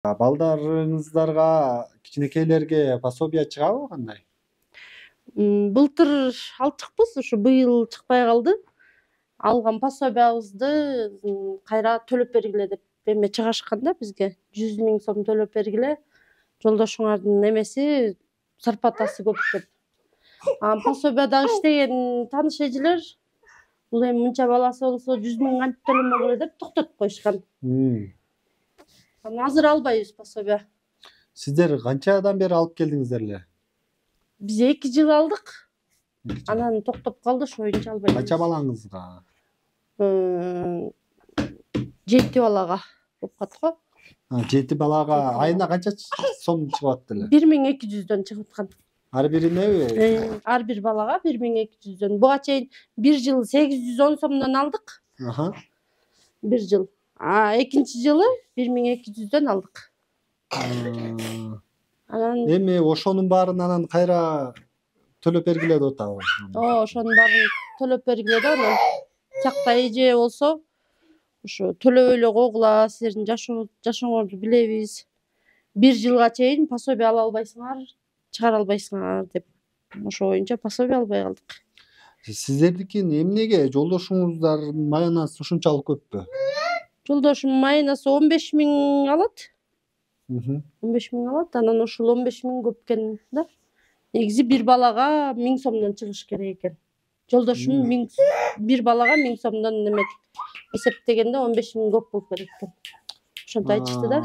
Балдарыңыздарга, кичинекейлерге пособия чыгабы кандай? Былтыр алчыкпыз, ушу быйыл чыкпай калды. Алган пособиябызды кайра төлөп бергиле деп эме чыгышкан да бизге. 100 000 сом төлөп бергиле. Жолдошуңардын эмеси зарплатасы көп деп. Пособияда иштеген тааныш эжелер бул эми мынча баласы болсо 100 000 кантип төлөнмөк эле деп токтотуп коюшкан. Азыр албайбыз пособия. Сиздер канчадан бери алып келдиңиздер эле? Биз 2 жыл алдык. Анан токтоп калды, ошо боюнча албайбыз. Канча балаңызга? 7 балага болуп калды го. 7 балага айына канча сом чыгып атты эле? 1200дөн чыгып аткан. Ар бирине? Ар бир балага 1200дөн. Буга чейин 1 жыл 810 сомдон алдык. Бир жыл. Экинчи жылы 1200дөн алдык. Эми ошонун баарын анан кайра төлөп бергиле деп атабы? Ошонун баарын төлөп бергиле да, анан тиякта эже болсо ушу төлөбөй эле койгула, силердин жашооңорду билебиз. 1 жылга чейин пособия ала албайсыңар, чыгара албайсыңар деп. Ошо боюнча пособия албай калдык. Сиздердикин эмнеге жолдошуңуздардын маянасы ушунчалык көппү? Жолдошум маянасы 15 000 алат. 15 000 алат, анан ушул 15 000 көп экен да. Негизи бир балага 1000 сомдон чыгыш керек экен. Жолдошум бир балага 1000 сомдон эсептегенде 15 000 көп болуп керек экен. Ошентип айтышты да.